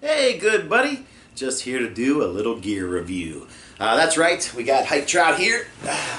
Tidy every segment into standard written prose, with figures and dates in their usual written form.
Hey, good buddy. Just here to do a little gear review. That's right, we got hike trout here.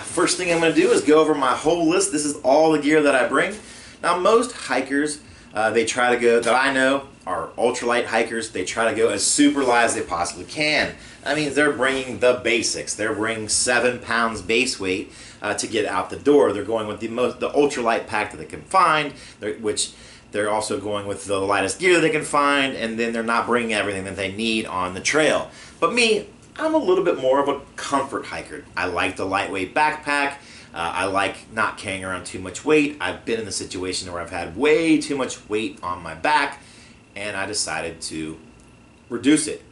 First thing I'm going to do is go over my whole list. This is all the gear that I bring. Now, most hikers, they try to go, that I know, are ultralight hikers. They try to go as super light as they possibly can. I mean, they're bringing the basics. They're bringing 7 pounds base weight to get out the door. They're going with the ultralight pack that they can find, which they're also going with the lightest gear they can find, and then they're not bringing everything that they need on the trail. But me, I'm a little bit more of a comfort hiker. I like the lightweight backpack. I like not carrying around too much weight. I've been in the situation where I've had way too much weight on my back, and I decided to reduce it.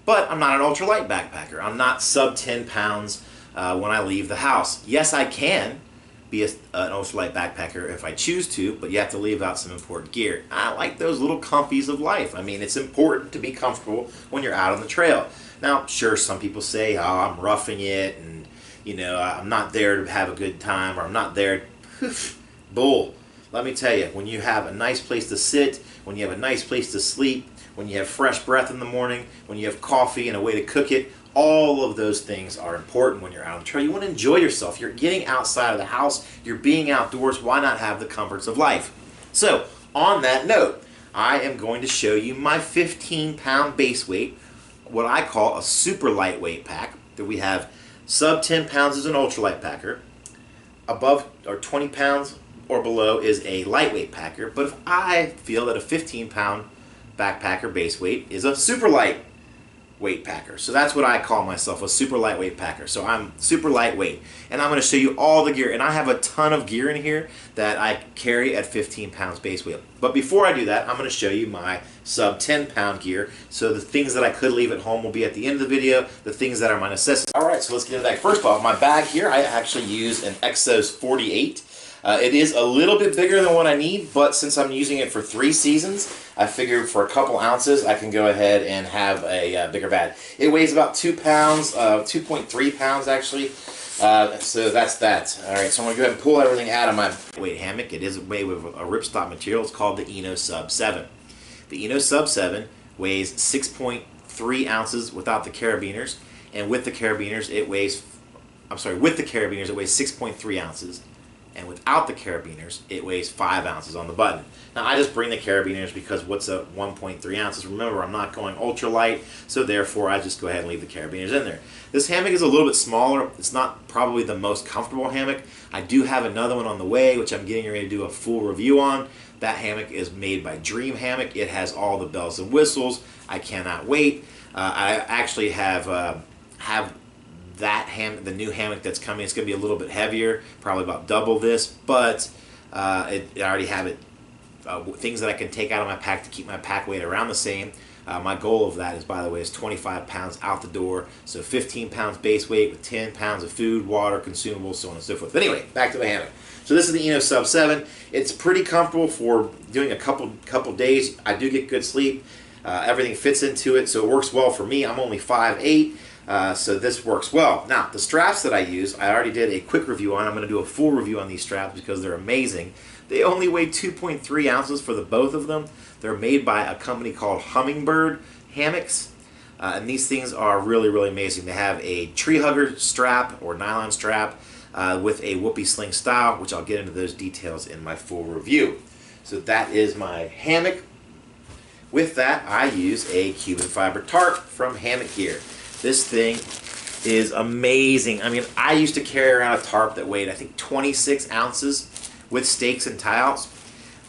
But I'm not an ultralight backpacker. I'm not sub 10 pounds when I leave the house. Yes, I can be an ultralight backpacker if I choose to, but you have to leave out some important gear. I like those little comfies of life. I mean, it's important to be comfortable when you're out on the trail. Now, sure, some people say, oh, I'm roughing it, and, you know, I'm not there to have a good time, or I'm not there. Bull. Let me tell you, when you have a nice place to sit, when you have a nice place to sleep, when you have fresh breath in the morning, when you have coffee and a way to cook it, all of those things are important when you're out on the trail. You want to enjoy yourself. You're getting outside of the house. You're being outdoors. Why not have the comforts of life? So, on that note, I am going to show you my 15-pound base weight, what I call a super lightweight pack, that we have sub 10 pounds as an ultralight packer, above or 20 pounds or below is a lightweight packer, but if I feel that a 15-pound backpacker base weight is a super light weight packer. So that's what I call myself, a super lightweight packer. So I'm super lightweight, and I'm going to show you all the gear, and I have a ton of gear in here that I carry at 15 pounds base weight. But before I do that, I'm going to show you my sub 10 pound gear. So the things that I could leave at home will be at the end of the video, the things that are my necessities. Alright, so let's get into that. First off, my bag here, I actually use an Exos 48. It is a little bit bigger than what I need, but since I'm using it for 3 seasons, I figured for a couple ounces I can go ahead and have a bigger bag. It weighs about 2 pounds, 2.3 pounds actually, so that's that. Alright, so I'm going to go ahead and pull everyththing out of my weight hammock. It is made with a ripstop material. It's called the Eno Sub 7. The Eno Sub 7 weighs 6.3 ounces without the carabiners, and with the carabiners it weighs, with the carabiners it weighs 6.3 ounces. And without the carabiners, it weighs 5 ounces on the button. Now, I just bring the carabiners because what's a 1.3 ounces? Remember, I'm not going ultralight, so therefore I just go ahead and leave the carabiners in there. This hammock is a little bit smaller. It's not probably the most comfortable hammock. I do have another one on the way, which I'm getting ready to do a full review on. That hammock is made by Dream Hammock. It has all the bells and whistles. I cannot wait. I actually have the new hammock that's coming. It's going to be a little bit heavier, probably about double this, but I already have it. Things that I can take out of my pack to keep my pack weight around the same. My goal of that is, by the way, is 25 pounds out the door. So 15 pounds base weight with 10 pounds of food, water, consumables, so on and so forth. But anyway, back to the hammock. So this is the Eno Sub 7. It's pretty comfortable for doing a couple days. I do get good sleep. Everything fits into it, so it works well for me. I'm only 5'8". So this works well. Now, the straps that I use, I already did a quick review on. I'm going to do a full review on these straps because they're amazing. They only weigh 2.3 ounces for the both of them. They're made by a company called Hummingbird Hammocks. And these things are really, really amazing. They have a tree hugger strap or nylon strap with a whoopee sling style, which I'll get into those details in my full review. So that is my hammock. With that, I use a Cuban fiber tarp from Hammock Gear. This thing is amazing. I mean, I used to carry around a tarp that weighed, I think, 26 ounces with stakes and tie-outs.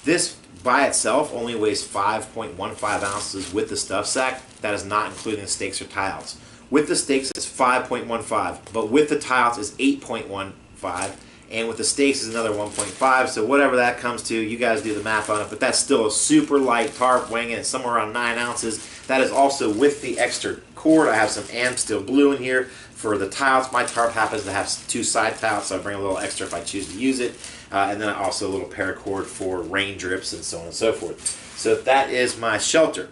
This, by itself, only weighs 5.15 ounces with the stuff sack. That is not including the stakes or tie-outs. With the stakes, it's 5.15, but with the tie-outs, it's 8.15, and with the stakes is another 1.5, so whatever that comes to, you guys do the math on it, but that's still a super light tarp weighing in somewhere around 9 ounces. That is also with the extra cord. I have some Amp Steel Blue in here for the tie-outs. My tarp happens to have 2 side tie-outs, so I bring a little extra if I choose to use it. And then also a little paracord for rain drips and so on and so forth. So that is my shelter.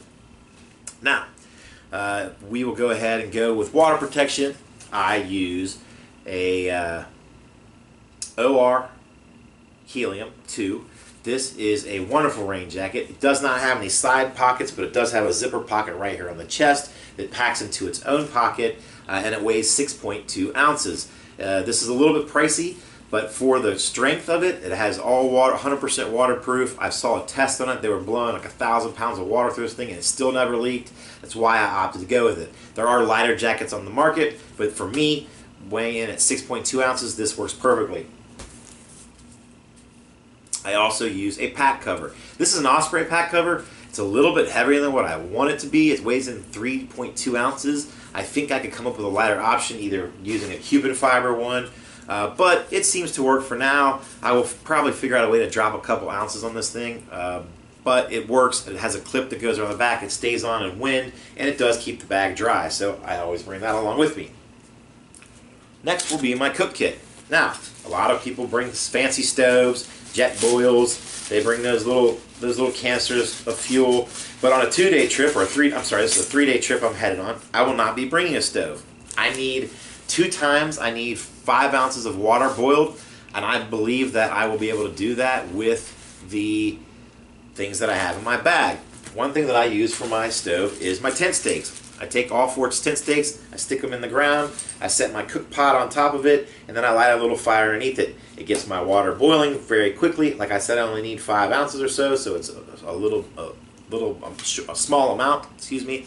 Now, we will go ahead and go with water protection. I use a OR Helium-2. This is a wonderful rain jacket. It does not have any side pockets, but it does have a zipper pocket right here on the chest that packs into its own pocket, and it weighs 6.2 ounces. This is a little bit pricey, but for the strength of it, it has all water, 100% waterproof. I saw a test on it. They were blowing like 1,000 pounds of water through this thing, and it still never leaked. That's why I opted to go with it. There are lighter jackets on the market, but for me, weighing in at 6.2 ounces, this works perfectly. I also use a pack cover. This is an Osprey pack cover. It's a little bit heavier than what I want it to be. It weighs in 3.2 ounces. I think I could come up with a lighter option, either using a Cuban fiber one, but it seems to work for now. I will probably figure out a way to drop a couple ounces on this thing, but it works. It has a clip that goes around the back. It stays on in wind, and it does keep the bag dry, so I always bring that along with me. Next will be my cook kit. Now, a lot of people bring fancy stoves, jet boils. They bring those little canisters of fuel. But on a 2-day trip, or this is a 3-day trip I'm headed on, I will not be bringing a stove. I need 2 times, I need 5 ounces of water boiled, and I believe that I will be able to do that with the things that I have in my bag. One thing that I use for my stove is my tent stakes. I take all 4 tent stakes, I stick them in the ground, I set my cook pot on top of it, and then I light a little fire underneath it. It gets my water boiling very quickly. Like I said, I only need 5 ounces or so, so it's a small amount, excuse me.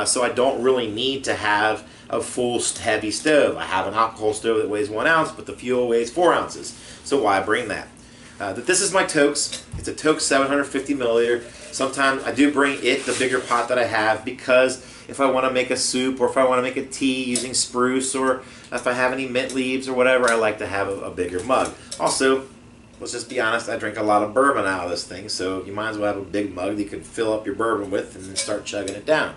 So I don't really need to have a full heavy stove. I have an alcohol stove that weighs 1 ounce, but the fuel weighs 4 ounces. So why bring that? This is my Toaks. It's a Toaks 750 milliliter. Sometimes I do bring the bigger pot that I have, because if I want to make a soup, or if I want to make a tea using spruce, or if I have any mint leaves or whatever, I like to have a bigger mug. Also, let's just be honest, I drink a lot of bourbon out of this thing, so you might as well have a big mug that you can fill up your bourbon with and then start chugging it down.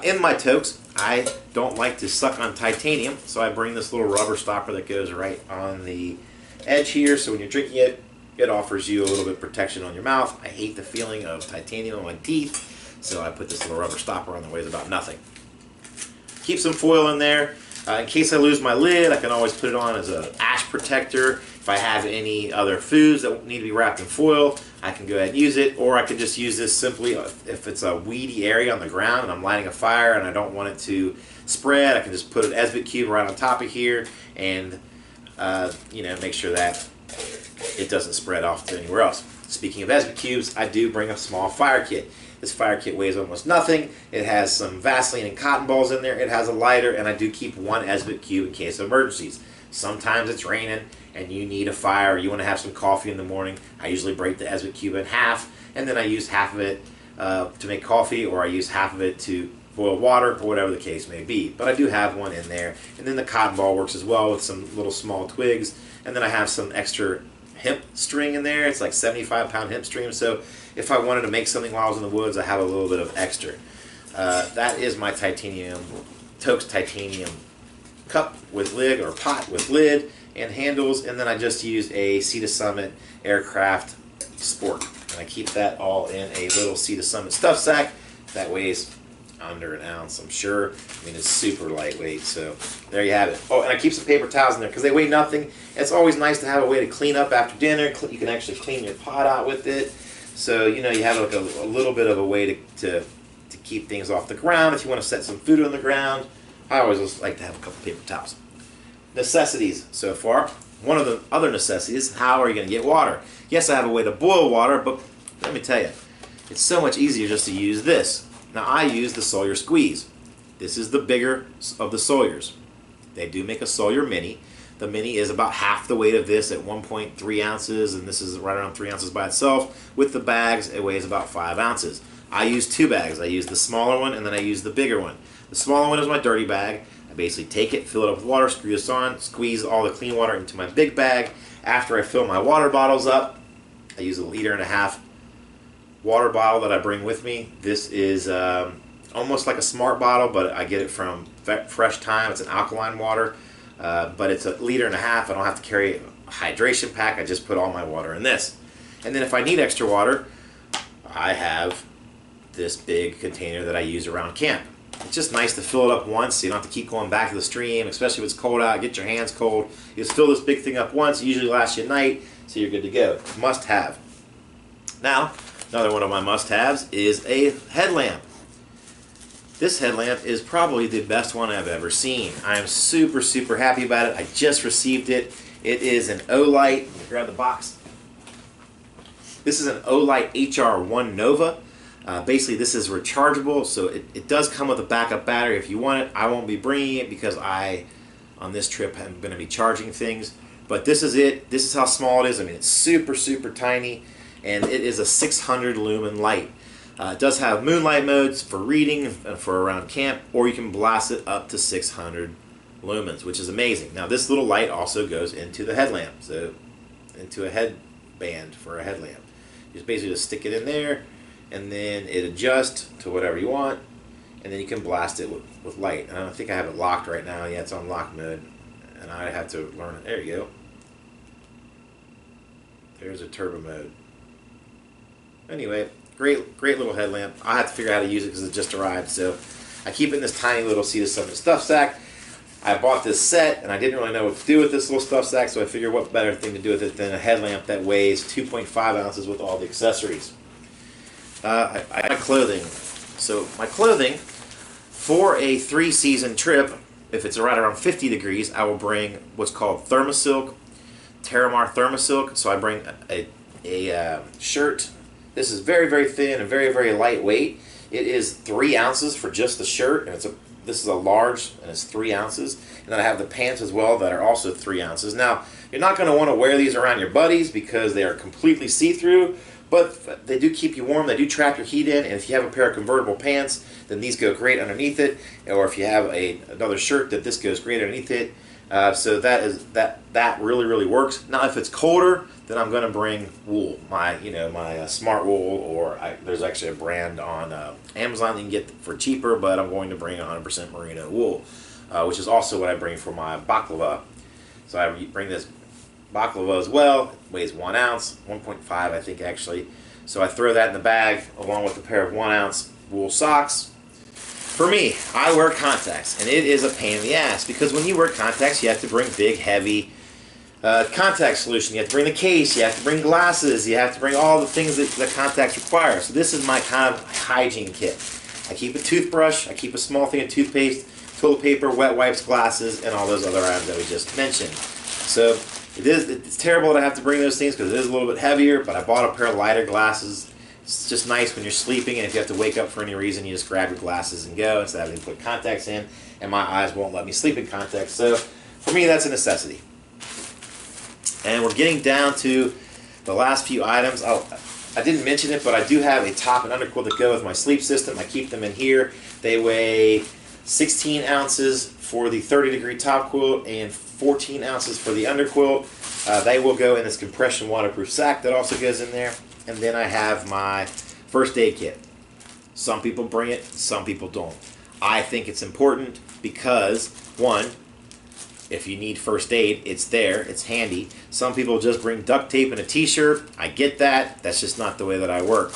In my Toaks, I don't like to suck on titanium, so I bring this little rubber stopper that goes right on the edge here, so when you're drinking it, it offers you a little bit of protection on your mouth. I hate the feeling of titanium on my teeth, so I put this little rubber stopper on that weighs about nothing. Keep some foil in there. In case I lose my lid, I can always put it on as an ash protector. If I have any other foods that need to be wrapped in foil, I can go ahead and use it, or I could just use this simply if it's a weedy area on the ground and I'm lighting a fire and I don't want it to spread. I can just put an Esbit cube right on top of here and make sure that it doesn't spread off to anywhere else. Speaking of Esbit cubes, I do bring a small fire kit. This fire kit weighs almost nothing. It has some Vaseline and cotton balls in there. It has a lighter, and I do keep 1 Esbit cube in case of emergencies. Sometimes it's raining and you need a fire, or you want to have some coffee in the morning. I usually break the Esbit cube in half, and then I use half of it to make coffee, or I use half of it to boil water, or whatever the case may be. But I do have one in there. And then the cotton ball works as well with some little small twigs. And then I have some extra hemp string in there. It's like 75-pound hemp string, so if I wanted to make something while I was in the woods, I have a little bit of extra. That is my Toaks titanium cup with lid, or pot with lid and handles, and then I just use a Sea to Summit aircraft sport, and I keep that all in a little Sea to Summit stuff sack that weighs under an ounce, I'm sure. I mean, it's super lightweight, so there you have it. Oh, and I keep some paper towels in there because they weigh nothing. It's always nice to have a way to clean up after dinner. You can actually clean your pot out with it, so you have like a little bit of a way to keep things off the ground. If you want to set some food on the ground, I always just like to have a couple paper towels. Necessities so far. One of the other necessities, how are you going to get water? Yes, I have a way to boil water, but let me tell you, it's so much easier just to use this. Now, I use the Sawyer Squeeze. This is the bigger of the Sawyers. They do make a Sawyer Mini. The Mini is about half the weight of this at 1.3 ounces, and this is right around 3 ounces by itself. With the bags, it weighs about 5 ounces. I use 2 bags. I use the smaller one, and then I use the bigger one. The smaller one is my dirty bag. I basically take it, fill it up with water, screw this on, squeeze all the clean water into my big bag. After I fill my water bottles up, I use a 1.5 liter water bottle that I bring with me. This is almost like a Smart bottle, but I get it from Fresh Time. It's an alkaline water, but it's a 1.5 liters. I don't have to carry a hydration pack. I just put all my water in this. And then if I need extra water, I have this big container that I use around camp. It's just nice to fill it up once, so you don't have to keep going back to the stream, especially if it's cold out, get your hands cold. You just fill this big thing up once. It usually lasts you a night. So you're good to go. Must have. Now, another one of my must-haves is a headlamp. This headlamp is probably the best one I've ever seen. I am super, super happy about it. I just received it. It is an Ultralight. Let me grab the box. This is an Ultralight HR1 Nova. Basically, this is rechargeable, so it does come with a backup battery if you want it. I won't be bringing it because on this trip, I'm going to be charging things. But this is it. This is how small it is. I mean, it's super, super tiny, and it is a 600 lumen light. It does have moonlight modes for reading, for around camp, or you can blast it up to 600 lumens, which is amazing. Now, this little light also goes into the headlamp, so into a headband for a headlamp. You just basically just stick it in there, and then it adjusts to whatever you want, and then you can blast it with light. And I don't think I have it locked right now. Yeah, it's on lock mode, and I have to learn it. There you go. There's a turbo mode. Anyway, great little headlamp. I have to figure out how to use it because it just arrived. So I keep it in this tiny little Sea to Summit stuff sack. I bought this set, and I didn't really know what to do with this little stuff sack, so I figured what better thing to do with it than a headlamp that weighs 2.5 ounces with all the accessories. I have clothing. So my clothing, for a 3-season trip, if it's right around 50 degrees, I will bring what's called Thermosilk, Terramar Thermosilk. So I bring a shirt. This is very, very thin and very, very lightweight. It is 3 ounces for just the shirt, and this is a large, and it's 3 ounces. And then I have the pants as well that are also 3 ounces. Now, you're not going to want to wear these around your buddies because they are completely see-through, but they do keep you warm. They do trap your heat in, and if you have a pair of convertible pants, then these go great underneath it. Or if you have another shirt, that this goes great underneath it. So that really, really works. Now, if it's colder, then I'm going to bring wool, my smart wool, or there's actually a brand on Amazon that you can get for cheaper, but I'm going to bring 100% merino wool, which is also what I bring for my baklava. So I bring this baklava as well. It weighs 1 ounce, 1.5 I think actually. So I throw that in the bag along with a pair of 1 ounce wool socks. For me, I wear contacts, and it is a pain in the ass because when you wear contacts, you have to bring big, heavy contact solution. You have to bring the case, you have to bring glasses, you have to bring all the things that contacts require. So this is my kind of hygiene kit. I keep a toothbrush, I keep a small thing of toothpaste, toilet paper, wet wipes, glasses, and all those other items that we just mentioned. So it's terrible that I have to bring those things because it is a little bit heavier, but I bought a pair of lighter glasses. It's just nice when you're sleeping, and if you have to wake up for any reason, you just grab your glasses and go instead of having to put contacts in, and my eyes won't let me sleep in contacts. So for me, that's a necessity. And we're getting down to the last few items. I didn't mention it, but I do have a top and underquilt that go with my sleep system. I keep them in here. They weigh 16 ounces for the 30-degree top quilt and 14 ounces for the underquilt. They will go in this compression waterproof sack that also goes in there. And then I have my first aid kit. Some people bring it, some people don't. I think it's important because, one, if you need first aid, it's there, it's handy. Some people just bring duct tape and a t-shirt. I get that. That's just not the way that I work.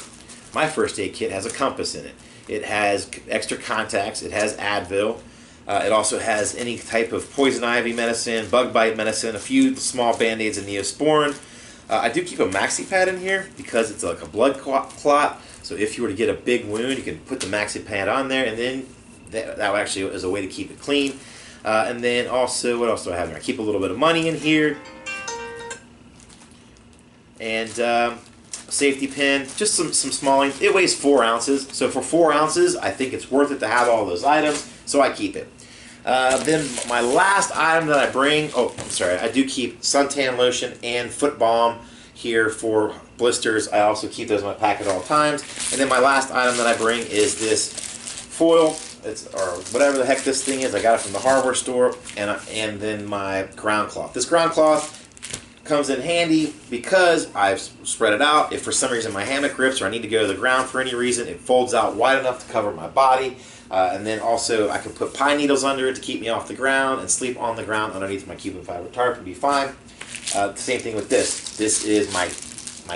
My first aid kit has a compass in it. It has extra contacts. It has Advil. It also has any type of poison ivy medicine, bug bite medicine, a few small band-aids and Neosporin. I do keep a maxi pad in here because it's like a blood clot. So if you were to get a big wound, you can put the maxi pad on there, and then that actually is a way to keep it clean. And then also, what else do I have in here? I keep a little bit of money in here. And a safety pin, just some small. It weighs 4 ounces. So for 4 ounces, I think it's worth it to have all those items. So I keep it. Then my last item that I bring, I do keep suntan lotion and foot balm here for blisters. I also keep those in my pack at all times. And then my last item that I bring is this foil, or whatever the heck this thing is. I got it from the hardware store, and then my ground cloth. This ground cloth comes in handy because I've spread it out. If for some reason my hammock rips or I need to go to the ground for any reason, it folds out wide enough to cover my body. And then also I can put pine needles under it to keep me off the ground and sleep on the ground underneath my Cuban fiber tarp and be fine. The same thing with this. This is my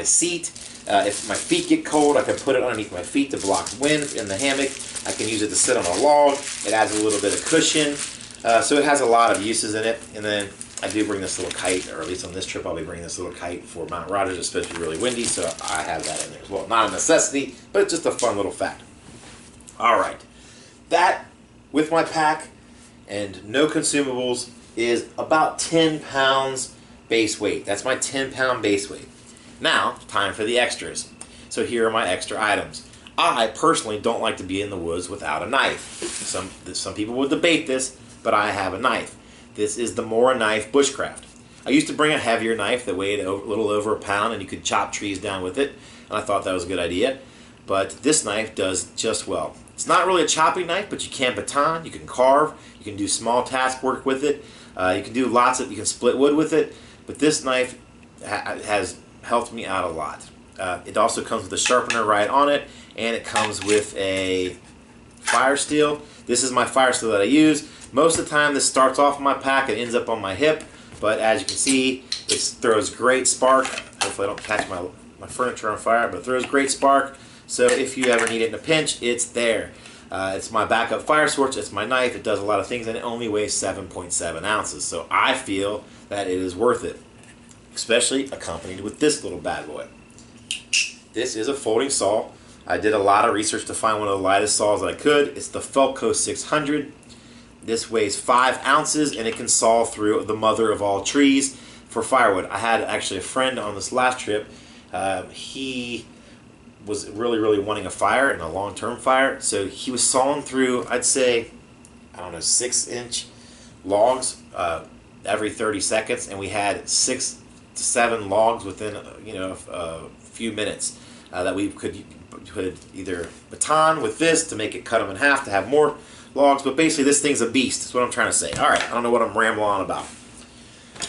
seat. If my feet get cold, I can put it underneath my feet to block wind in the hammock. I can use it to sit on a log. It adds a little bit of cushion. So it has a lot of uses in it. And then I do bring this little kite, or at least on this trip I'll be bringing this little kite for Mount Rogers. It's supposed to be really windy, so I have that in there as well. Not a necessity, but it's just a fun little fact. Alright, that with my pack and no consumables is about 10 pounds base weight. That's my 10-pound base weight. Now, time for the extras. So here are my extra items. I personally don't like to be in the woods without a knife. Some people would debate this, but I have a knife. This is the Mora knife bushcraft. I used to bring a heavier knife that weighed a little over a pound, and you could chop trees down with it, and I thought that was a good idea. But this knife does just well. It's not really a chopping knife, but you can baton, you can carve, you can do small task work with it, you can split wood with it, but this knife has helped me out a lot. It also comes with a sharpener right on it, and it comes with a fire steel. This is my fire steel that I use. Most of the time this starts off in my pack and ends up on my hip, but as you can see, it throws great spark. Hopefully I don't catch my furniture on fire, but it throws great spark. So if you ever need it in a pinch, it's there. It's my backup fire source, it's my knife, it does a lot of things, and it only weighs 7.7 ounces. So I feel that it is worth it, especially accompanied with this little bad boy. This is a folding saw. I did a lot of research to find one of the lightest saws that I could. It's the Felco 600. This weighs 5 ounces, and it can saw through the mother of all trees for firewood. I had actually a friend on this last trip. He was really wanting a fire, and a long-term fire, so he was sawing through, I'd say, I don't know, 6-inch logs every 30 seconds, and we had 6 to 7 logs within a few minutes that we could either baton with this to make it cut them in half to have more logs, but basically this thing's a beast. That's what I'm trying to say. Alright, I don't know what I'm rambling on about.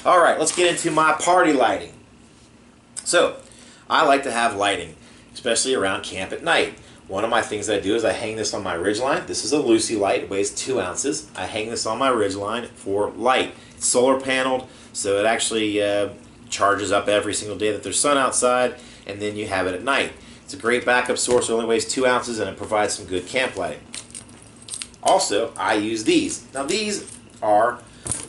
Alright, let's get into my party lighting. So, I like to have lighting, especially around camp at night. One of my things that I do is I hang this on my ridgeline. This is a Lucy light, it weighs 2 ounces. I hang this on my ridgeline for light. It's solar paneled, so it actually charges up every single day that there's sun outside, and then you have it at night. It's a great backup source. It only weighs 2 ounces, and it provides some good camp lighting. Also, I use these. Now these are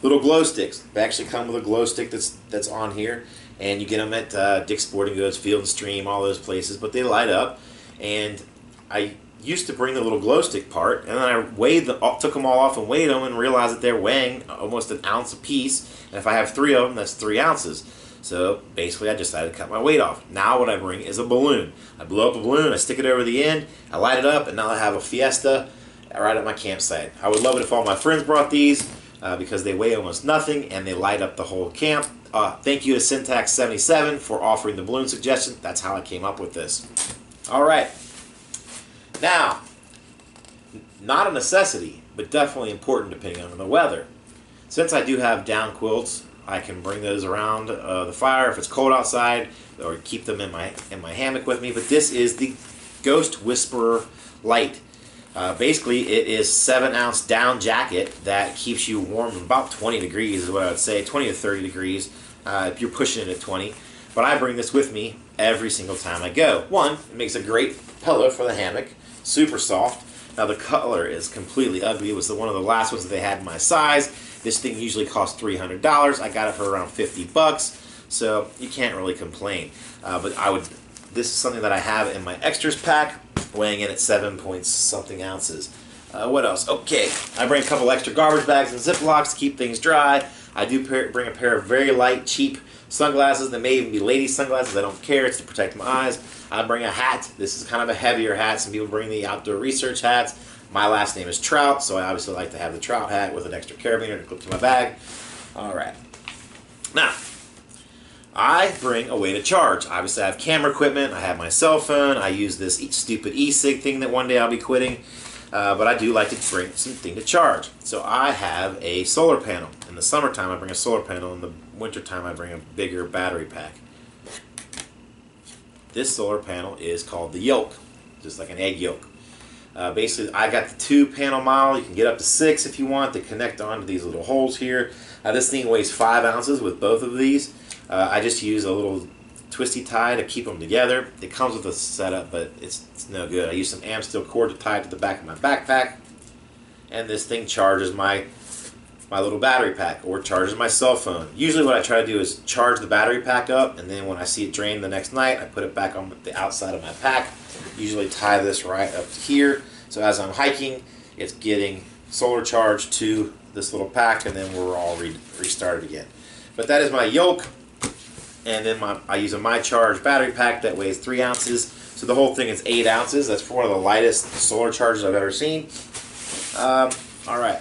little glow sticks. They actually come with a glow stick that's on here, and you get them at Dick's Sporting Goods, Field and Stream, all those places, but they light up. And I used to bring the little glow stick part, and then I took them all off and weighed them, and realized that they're weighing almost an ounce a piece, and if I have 3 of them, that's 3 ounces. So basically I decided to cut my weight off. Now what I bring is a balloon. I blow up a balloon, I stick it over the end, I light it up, and now I have a fiesta right at my campsite. I would love it if all my friends brought these because they weigh almost nothing and they light up the whole camp. Thank you to Syntax77 for offering the balloon suggestion. That's how I came up with this. Alright, now, not a necessity, but definitely important depending on the weather. Since I do have down quilts, I can bring those around the fire if it's cold outside, or keep them in my hammock with me. But this is the Ghost Whisperer light. Basically, it is 7-ounce down jacket that keeps you warm about 20 degrees is what I would say, 20 to 30 degrees if you're pushing it at 20. But I bring this with me every single time I go. One, it makes a great pillow for the hammock, super soft. Now the color is completely ugly. It was one of the last ones that they had in my size. This thing usually costs $300. I got it for around 50 bucks, so you can't really complain. This is something that I have in my extras pack, weighing in at 7-point-something ounces. What else? Okay, I bring a couple extra garbage bags and Ziplocs to keep things dry. I do bring a pair of very light, cheap sunglasses. They may even be ladies' sunglasses. I don't care. It's to protect my eyes. I bring a hat. This is kind of a heavier hat. Some people bring the outdoor research hats. My last name is Trout, so I obviously like to have the Trout hat with an extra carabiner to clip to my bag. Alright. Now, I bring a way to charge. Obviously, I have camera equipment. I have my cell phone. I use this stupid e-cig thing that one day I'll be quitting. But I do like to bring something to charge. So I have a solar panel. In the summertime, I bring a solar panel. In the wintertime, I bring a bigger battery pack. This solar panel is called the yolk, just like an egg yolk. Basically, I got the 2-panel model. You can get up to 6 if you want. They connect onto these little holes here. This thing weighs 5 ounces with both of these. I just use a little twisty tie to keep them together. It comes with a setup, but it's no good. I use some amp steel cord to tie it to the back of my backpack, and this thing charges my my little battery pack, or charges my cell phone. Usually what I try to do is charge the battery pack up, and then when I see it drain the next night, I put it back on the outside of my pack. Usually tie this right up here, so as I'm hiking, it's getting solar charged to this little pack, and then we're all restarted again. But that is my yoke, and then I use a My Charge battery pack that weighs 3 ounces. So the whole thing is 8 ounces. That's one of the lightest solar chargers I've ever seen. All right.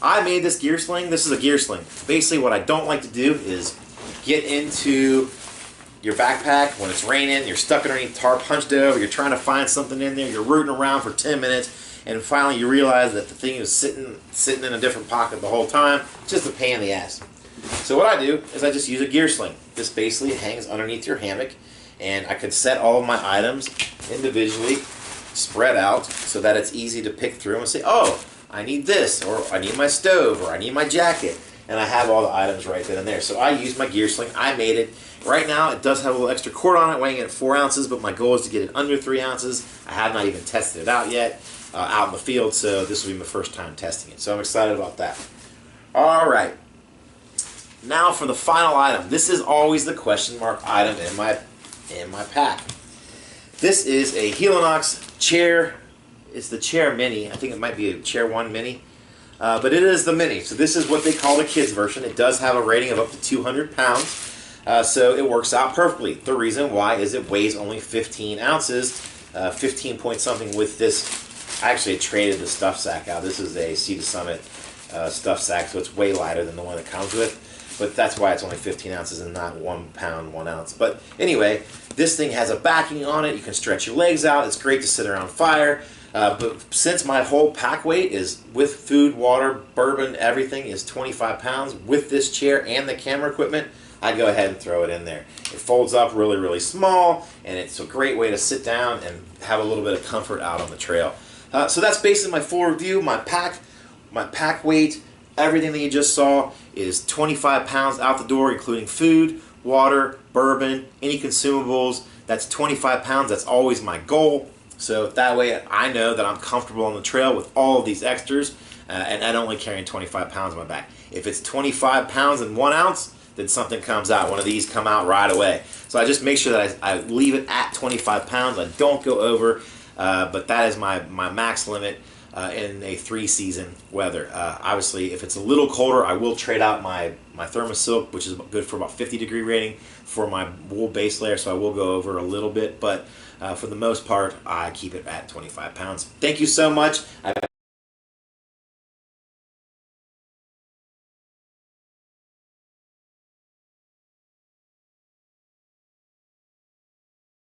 I made this gear sling. This is a gear sling. Basically what I don't like to do is get into your backpack when it's raining, you're stuck underneath tarp, hunched over, you're trying to find something in there, you're rooting around for 10 minutes, and finally you realize that the thing is sitting in a different pocket the whole time. It's just a pain in the ass. So what I do is I just use a gear sling. This basically hangs underneath your hammock, and I can set all of my items individually spread out so that it's easy to pick through and say, oh, I need this, or I need my stove, or I need my jacket, and I have all the items right then and there. So I use my gear sling. I made it. Right now it does have a little extra cord on it, weighing at 4 ounces, but my goal is to get it under 3 ounces. I have not even tested it out yet out in the field, so this will be my first time testing it. So I'm excited about that. All right. Now for the final item. This is always the question mark item in my pack. This is a Helinox chair. It's the Chair Mini. I think it might be a Chair 1 Mini. But it is the Mini. So this is what they call the kids version. It does have a rating of up to 200 pounds. So it works out perfectly. The reason why is it weighs only 15 ounces. 15 point something with this. I actually traded the stuff sack out. This is a Sea to Summit stuff sack, so it's way lighter than the one that comes with. But that's why it's only 15 ounces and not 1 pound, 1 ounce. But anyway, this thing has a backing on it. You can stretch your legs out. It's great to sit around fire. But since my whole pack weight is with food, water, bourbon, everything is 25 pounds with this chair and the camera equipment, I go ahead and throw it in there. It folds up really, really small, and it's a great way to sit down and have a little bit of comfort out on the trail. So that's basically my full review. My pack weight, everything that you just saw is 25 pounds out the door, including food, water, bourbon, any consumables. That's 25 pounds. That's always my goal. So that way I know that I'm comfortable on the trail with all of these extras, and I'm only carrying 25 pounds on my back. If it's 25 pounds and 1 ounce, then something comes out. One of these come out right away. So I just make sure that I leave it at 25 pounds. I don't go over, but that is my max limit in a 3-season weather. Obviously, if it's a little colder, I will trade out my Thermosilk, which is good for about 50-degree rating, for my wool base layer, so I will go over a little bit, but for the most part, I keep it at 25 pounds. Thank you so much.